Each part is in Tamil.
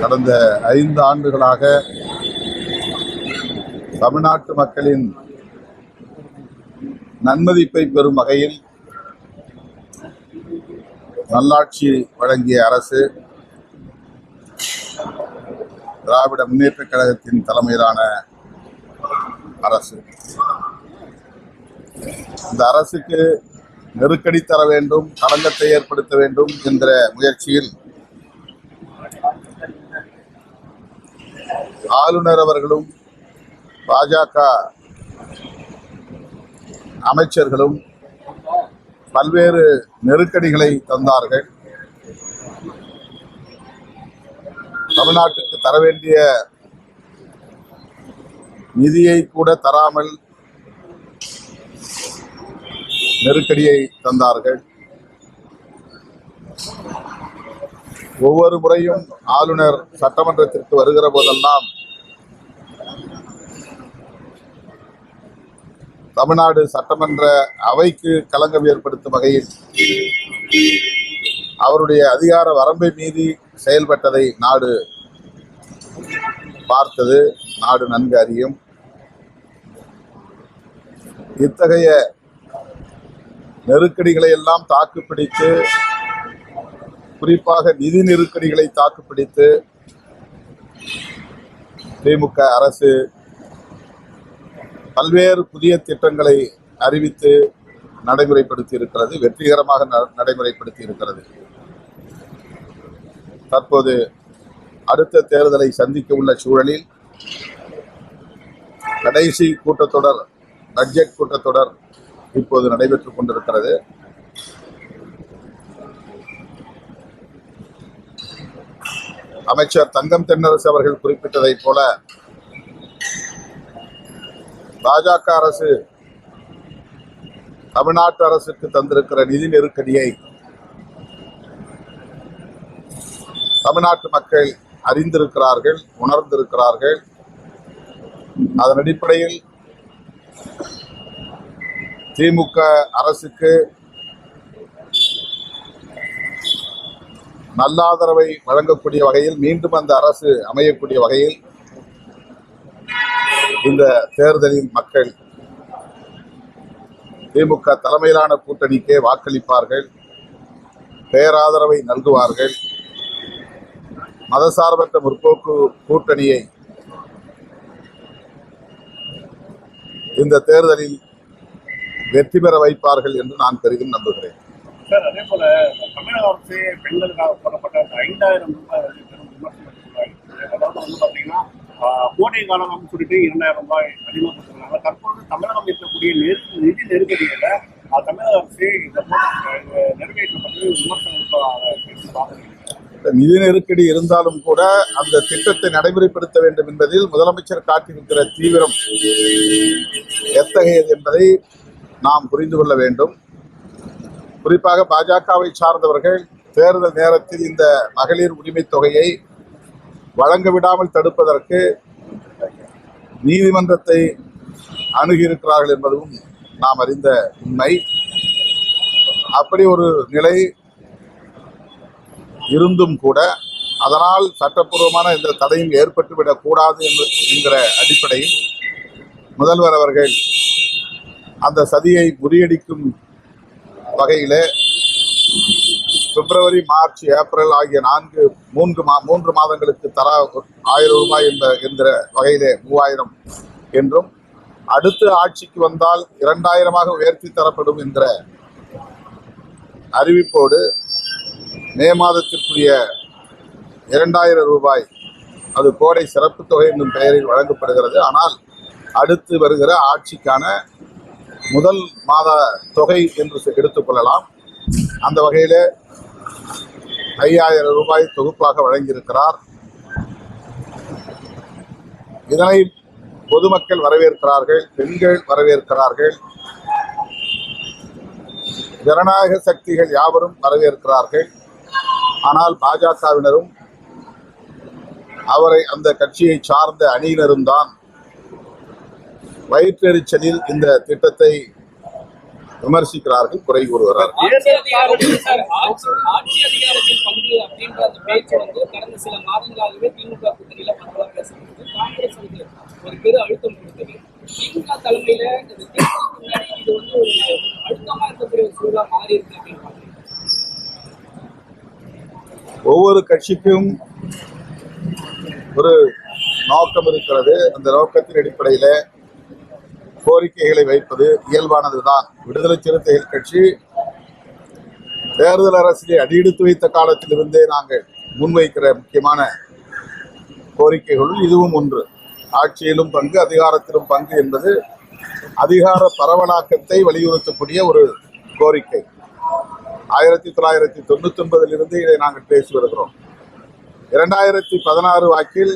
கடந்த 5 ஆண்டுகளாக தமிழ்நாட்டு மக்களின் நன்மதிப்பை பெறும் வகையில் நல்லாட்சி வழங்கிய அரசு திராவிட முன்னேற்றக் கழகத்தின் தலைமையிலான அரசு. இந்த அரசுக்கு நெருக்கடி தர வேண்டும், களங்கத்தை ஏற்படுத்த வேண்டும் என்ற முயற்சியில் ஆளுநர் அவர்களும் பாஜக அமைச்சர்களும் பல்வேறு நெருக்கடிகளை தந்தார்கள். தமிழ்நாட்டுக்கு தர வேண்டிய நிதியை கூட தராமல் நெருக்கடியை தந்தார்கள். ஒவ்வொரு முறையும் ஆளுநர் சட்டமன்றத்திற்கு வருகிற போதெல்லாம் தமிழ்நாடு சட்டமன்ற அவைக்கு களங்கம் ஏற்படுத்தும் வகையில் அவருடைய அதிகார வரம்பை மீறி செயல்பட்டதை நாடு பார்த்தது, நாடு நன்கு அறியும். இத்தகைய நெருக்கடிகளை எல்லாம் தாக்குப்பிடித்து, குறிப்பாக நிதி நெருக்கடிகளை தாக்குப்பிடித்து திமுக அரசு பல்வேறு புதிய திட்டங்களை அறிவித்து நடைமுறைப்படுத்தி இருக்கிறது, வெற்றிகரமாக நடைமுறைப்படுத்தி இருக்கிறது. தற்போது அடுத்த தேர்தலை சந்திக்க உள்ள சூழலில் கடைசி கூட்டத்தொடர், பட்ஜெட் கூட்டத்தொடர் இப்போது நடைபெற்றுக் கொண்டிருக்கிறது. அமைச்சர் தங்கம் தென்னரசு அவர்கள் குறிப்பிட்டதைப் போல பாஜக அரசு தமிழ்நாட்டு அரசுக்கு தந்திருக்கிற நிதி நெருக்கடியை தமிழ்நாட்டு மக்கள் அறிந்திருக்கிறார்கள், உணர்ந்திருக்கிறார்கள். அதன் அடிப்படையில் திமுக அரசுக்கு நல்ல ஆதரவை வழங்கக்கூடிய வகையில், மீண்டும் அந்த அரசு அமையக்கூடிய வகையில் இந்த தேர்தலில் மக்கள் திமுக தலைமையிலான கூட்டணிக்கே வாக்களிப்பார்கள், பேராதரவை நல்குவார்கள். மதசார்பற்ற முற்போக்கு கூட்டணியை இந்த தேர்தலில் வெற்றி பெற வைப்பார்கள் என்று நான் பெரிதும் நம்புகிறேன். சார், அதே போல தமிழக அரசு பெண்களுக்காக போடப்பட்ட 5000 ரூபாய் அதாவது வந்து பார்த்தீங்கன்னா கோடை காலம் சொல்லிட்டு 2000 ரூபாய் அதிகமாக கொடுத்துருக்காங்க. தற்போது தமிழகம் இருக்கக்கூடிய நிதி நெருக்கடிகளை தமிழக அரசு நிறைவேற்றப்பட்டு விமர்சனம். நிதி நெருக்கடி இருந்தாலும் கூட அந்த திட்டத்தை நடைமுறைப்படுத்த வேண்டும் என்பதில் முதலமைச்சர் காட்டியிருக்கிற தீவிரம் எத்தகையது என்பதை நாம் புரிந்து கொள்ள வேண்டும். குறிப்பாக பாஜகவை சார்ந்தவர்கள் தேர்தல் நேரத்தில் இந்த மகளிர் உரிமைத் தொகையை வழங்க விடாமல் தடுப்பதற்கு நீதிமன்றத்தை அணுகியிருக்கிறார்கள் என்பதும் நாம் அறிந்த உண்மை. அப்படி ஒரு நிலை இருந்தும் கூட அதனால் சட்டப்பூர்வமான இந்த தடையும் ஏற்பட்டுவிடக் கூடாது என்கிற அடிப்படையில் முதல்வர் அவர்கள் அந்த சதியை முறியடிக்கும் வகையிலே பிப்ரவரி, மார்ச், ஏப்ரல் ஆகிய 3 மாதங்களுக்கு தலா 1000 ரூபாய் என்கிற வகையிலே 3000 என்றும், அடுத்த ஆட்சிக்கு வந்தால் 2000 உயர்த்தி தரப்படும் என்கிற அறிவிப்போடு மே மாதத்திற்குரிய 2000 ரூபாய் அது கோடை சிறப்பு தொகை என்னும் பெயரில் வழங்கப்படுகிறது. ஆனால் அடுத்து வருகிற ஆட்சிக்கான முதல் மாத தொகை என்று எடுத்துக்கொள்ளலாம். அந்த வகையில் 5000 ரூபாய் தொகுப்பாக வழங்கியிருக்கிறார். இதனை பொதுமக்கள் வரவேற்கிறார்கள், பெண்கள் வரவேற்கிறார்கள், ஜனநாயக சக்திகள் யாவரும் வரவேற்கிறார்கள். ஆனால் பாஜகவினரும் அவரை அந்த கட்சியை சார்ந்த அணியினரும் தான் வயிற்றெரிச்சலில் இந்த திட்டத்தை விமர்சிக்கிறார்கள், குறை கூறுகிறார்கள். ஆட்சி அதிகாரத்தில் பங்கு அப்படின்ற அந்த பேச்சு வந்து கடந்த சில மாதங்களாகவே திமுக கூட்டணியில பரவலாக பேசப்படுது. காங்கிரஸ் வந்து ஒரு பெரு அழுத்தம் கொடுத்தது. திமுக தலைமையில இந்த தேர்தலுக்கு முன்னாடி இது வந்து ஒரு அழுத்தமா இருக்கக்கூடிய ஒரு சூழலா மாறி இருக்கு அப்படின்னு பாக்குறீங்க. ஒவ்வொரு கட்சிக்கும் ஒரு நோக்கம் இருக்கிறது. அந்த நோக்கத்தின் அடிப்படையில கோரிக்கைகளை வைப்பது இயல்பானதுதான். விடுதலை சிறுத்தைகள் கட்சி தேர்தல் அரசியலை அடியெடுத்து வைத்த காலத்திலிருந்தே நாங்கள் முன்வைக்கிற முக்கியமான கோரிக்கைகளுள் இதுவும் ஒன்று. ஆட்சியிலும் பங்கு, அதிகாரத்திலும் பங்கு என்பது அதிகார பரவலாக்கத்தை வலியுறுத்தக்கூடிய ஒரு கோரிக்கை. 1999 இதை நாங்கள் பேசி வருகிறோம். 2016 வாக்கில்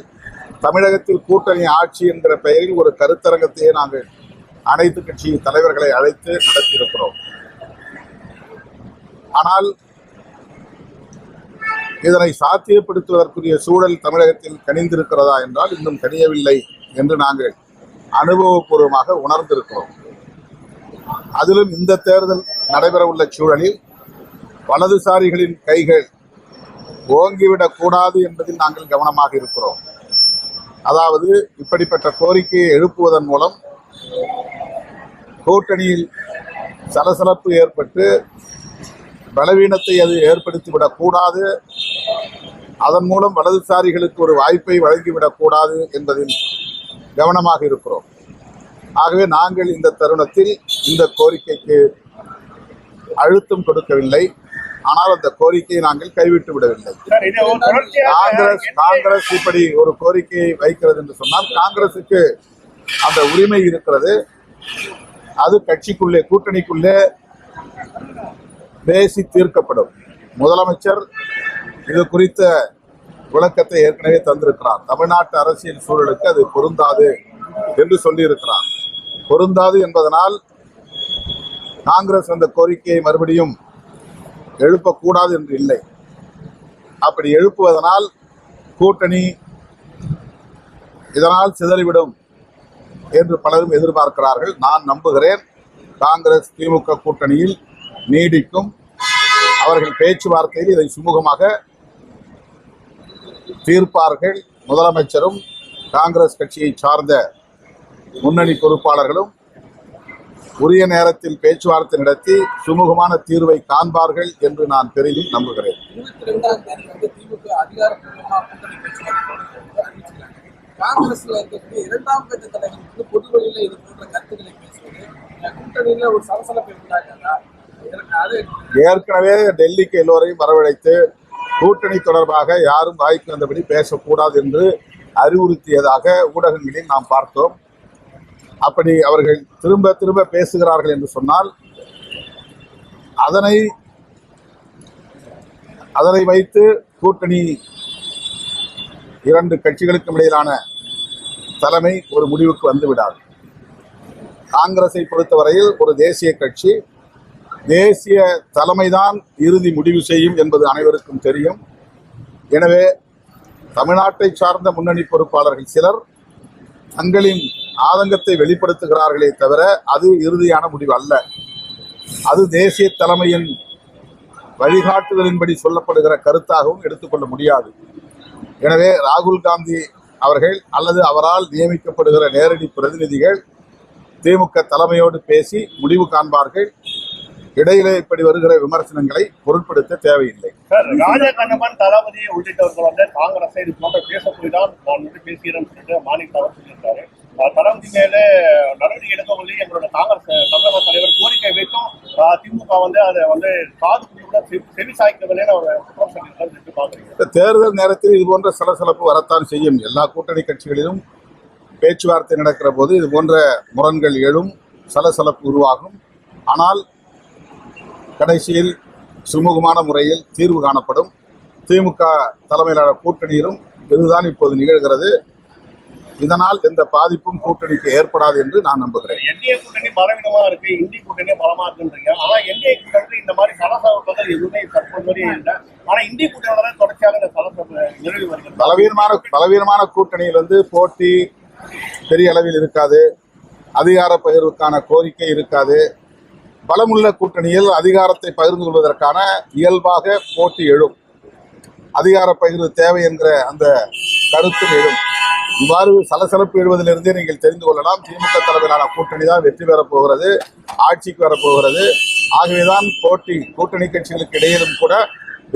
தமிழகத்தில் கூட்டணி ஆட்சி என்கிற பெயரில் ஒரு கருத்தரங்கத்தையே நாங்கள் அனைத்து கட்சி தலைவர்களை அழைத்து நடத்தியிருக்கிறோம். ஆனால் இதனை சாத்தியப்படுத்துவதற்குரிய சூழல் தமிழகத்தில் கனிந்திருக்கிறதா என்றால் இன்னும் கனியவில்லை என்று நாங்கள் அனுபவபூர்வமாக உணர்ந்திருக்கிறோம். அதிலும் இந்த தேர்தல் நடைபெறவுள்ள சூழலில் வலதுசாரிகளின் கைகள் ஓங்கிவிடக் கூடாது என்பதில் நாங்கள் கவனமாக இருக்கிறோம். அதாவது இப்படிப்பட்ட கோரிக்கையை எழுப்புவதன் மூலம் கூட்டணியில் சலசலப்பு ஏற்பட்டு பலவீனத்தை அது ஏற்படுத்திவிடக் கூடாது, அதன் மூலம் வலதுசாரிகளுக்கு ஒரு வாய்ப்பை வழங்கிவிடக் கூடாது என்பதில் கவனமாக இருக்கிறோம். ஆகவே நாங்கள் இந்த தருணத்தில் இந்த கோரிக்கைக்கு அழுத்தம் கொடுக்கவில்லை. ஆனால் அந்த கோரிக்கையை நாங்கள் கைவிட்டு விடவில்லை. காங்கிரஸ் இப்படி ஒரு கோரிக்கையை வைக்கிறது என்று சொன்னால் காங்கிரசுக்கு அந்த உரிமை இருக்கிறது. அது கட்சிக்குள்ளே, கூட்டணிக்குள்ளே பேசி தீர்க்கப்படும். முதலமைச்சர் இது குறித்த விளக்கத்தை ஏற்கனவே தந்திருக்கிறார். தமிழ்நாட்டு அரசியல் சூழலுக்கு அது பொருந்தாது என்று சொல்லியிருக்கிறார். பொருந்தாது என்பதனால் காங்கிரஸ் அந்த கோரிக்கையை மறுபடியும் எழுப்பக்கூடாது என்று இல்லை. அப்படி எழுப்புவதனால் கூட்டணி இதனால் சிதறிவிடும் என்று பலரும் எதிர்பார்க்கிறார்கள். நான் நம்புகிறேன் காங்கிரஸ் திமுக கூட்டணியில் நீடிக்கும். அவர்கள் பேச்சுவார்த்தையில் இதை சுமூகமாக தீர்ப்பார்கள். முதலமைச்சரும் காங்கிரஸ் கட்சியை சார்ந்த முன்னணி பொறுப்பாளர்களும் உரிய நேரத்தில் பேச்சுவார்த்தை நடத்தி சுமூகமான தீர்வை காண்பார்கள் என்று நான் பெரிதும் நம்புகிறேன். 22ஆம் தேதி வந்து திமுக அதிகாரப்பூர்வமாக கூட்டணி பேச்சுவார்த்தை அறிவிச்சிருக்காங்க. காங்கிரஸ்ல இருக்கக்கூடிய 2ஆம் கட்ட தலைவர் வந்து பொது வழியில இது போன்ற கருத்துக்களை பேசுவது கூட்டணியில ஒரு சலசலப்பை உண்டாக்குறதா? ஏற்கனவே டெல்லிக்கு எல்லோரையும் வரவழைத்து கூட்டணி தொடர்பாக யாரும் வாய்க்கு வந்தபடி பேசக்கூடாது என்று அறிவுறுத்தியதாக ஊடகங்களில் நாம் பார்த்தோம். அப்படி அவர்கள் திரும்ப திரும்ப பேசுகிறார்கள் என்று சொன்னால் அதனை வைத்து கூட்டணி இரண்டு கட்சிகளுக்கும் இடையிலான தலைமை ஒரு முடிவுக்கு வந்துவிடாது. காங்கிரஸை பொறுத்தவரையில் ஒரு தேசிய கட்சி, தேசிய தலைமைதான் இறுதி முடிவு செய்யும் என்பது அனைவருக்கும் தெரியும். எனவே தமிழ்நாட்டை சார்ந்த முன்னணி பொறுப்பாளர்கள் சிலர் தங்களின் ஆதங்கத்தை வெளிப்படுத்துகிறார்களே தவிர அது இறுதியான முடிவு அல்ல. அது தேசிய தலைமையின் வழிகாட்டுதலின்படி சொல்லப்படுகிற கருத்தாகவும் எடுத்துக்கொள்ள முடியாது. எனவே ராகுல் காந்தி அவர்கள் அல்லது அவரால் நியமிக்கப்படுகிற நேரடி பிரதிநிதிகள் திமுக தலைமையோடு பேசி முடிவு காண்பார்கள். இடையிலே இப்படி வருகிற விமர்சனங்களை பொருட்படுத்த தேவையில்லை. ராஜகண்ணப்பன், தளபதி உள்ளிட்டவர்கள் வந்து காங்கிரஸை இது போன்ற பேசக்கூடியதான் நான் வந்து பேசுகிறேன் மாநில அவர் சொல்லியிருக்காரு. தளபதி மேலே நடவடிக்கை எடுக்கவில்லை எங்களோட காங்கிரஸ் தமிழக தலைவர் கோரிக்கை வைக்கும் திமுக வந்து அதை வந்து காது கூட செவி சாய்க்கவில்லைன்னு அவர் குற்றம் சொல்லியிருக்காரு. பார்க்குறீங்க, தேர்தல் நேரத்தில் இது போன்ற சலசலப்பு வரத்தான் செய்யும். எல்லா கூட்டணி கட்சிகளிலும் பேச்சுவார்த்தை நடக்கிற போது இது போன்ற முரண்கள் எழும், சலசலப்பு உருவாகும். ஆனால் கடைசியில் சுமூகமான முறையில் தீர்வு காணப்படும். திமுக தலைமையிலான கூட்டணியிலும் இதுதான் இப்போது நிகழ்கிறது. இதனால் எந்த பாதிப்பும் கூட்டணிக்கு ஏற்படாது என்று நான் நம்புகிறேன். என்டிஏ கூட்டணி பலவீனமா இருக்கு, இந்திய கூட்டணி பலமா இருக்குன்றீங்க. ஆனா என்டிஏ கூட்டணி இந்த மாதிரி சலசலப்புகள் எதுவுமே தற்போது இல்லை. ஆனா இந்திய கூட்டணியோட தொடர்ச்சியாக இந்த சலசலப்பு நிலவி வருகிறது. பலவீனமான கூட்டணியில் வந்து போட்டி பெரிய அளவில் இருக்காது, அதிகார பகிர்வுக்கான கோரிக்கை இருக்காது, பலமுள்ள கூட்டணியில் அதிகாரத்தை பகிர்ந்து கொள்வதற்கான இயல்பாக போட்டி எழும். அதிகார பகிர்வு தேவை என்கிற அந்த கருத்தும் எழும். இவ்வாறு சலசலப்பு எழுவதிலிருந்தே நீங்கள் தெரிந்து கொள்ளலாம், திமுக தலைமையிலான கூட்டணி தான் வெற்றி பெறப் போகிறது, ஆட்சிக்கு வரப்போகிறது. ஆகவேதான் கூட்டணி கட்சிகளுக்கு இடையிலும் கூட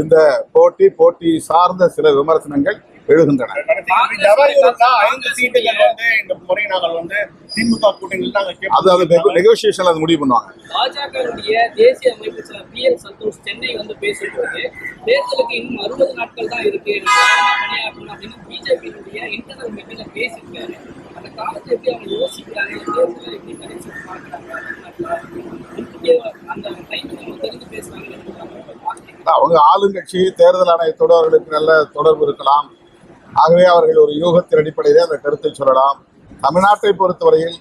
இந்த போட்டி சார்ந்த சில விமர்சனங்கள் எழுகின்றன. ஐந்து சீட்டுகள் வந்து இந்த முறை நாங்கள் வந்து திமுக கூட்டணியில் அது நெகோசியேஷன் அது முடிவு பண்ணுவாங்க. பாஜகவுடைய தேசிய அமைப்பு சில PL சந்தோஷ் சென்னை வந்து பேசும்போது தேர்தலுக்கு இன்னும் 60 நாட்கள் தான் இருக்கு, பணியாற்றணும் அப்படின்னு பிஜேபியினுடைய இன்டர்னல் மீட்டிங்ல பேசியிருக்காரு. அந்த காலத்தை எப்படி அவங்க யோசிக்கிறாங்க, தேர்தலை எப்படி கடைசி பார்க்கிறாங்க, அந்த டைம் நம்ம தெரிந்து பேசுறாங்க. அவங்க ஆளுங்கட்சி தேர்தல் ஆணையத்தோடு அவர்களுக்கு நல்ல தொடர்பு இருக்கலாம். ஆகவே அவர்கள் ஒரு யூகத்தின் அடிப்படையிலே அந்த கருத்தை சொல்லலாம். தமிழ்நாட்டை பொறுத்தவரையில்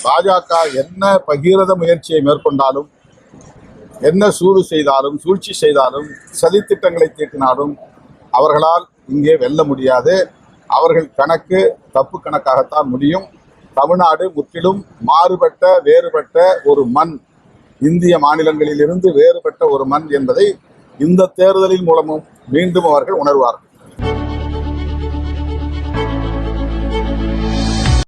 பாஜக என்ன பகீரத முயற்சியை மேற்கொண்டாலும், என்ன சூது செய்தாலும், சூழ்ச்சி செய்தாலும், சதித்திட்டங்களை தீட்டினாலும் அவர்களால் இங்கே வெல்ல முடியாது. அவர்கள் கணக்கு தப்பு கணக்காகத்தான் முடியும். தமிழ்நாடு முற்றிலும் மாறுபட்ட வேறுபட்ட ஒரு மண், இந்திய மாநிலங்களில் இருந்து வேறுபட்ட ஒரு மண் என்பதை இந்த தேர்தலின் மூலமும் மீண்டும் அவர்கள் உணர்வார்கள்.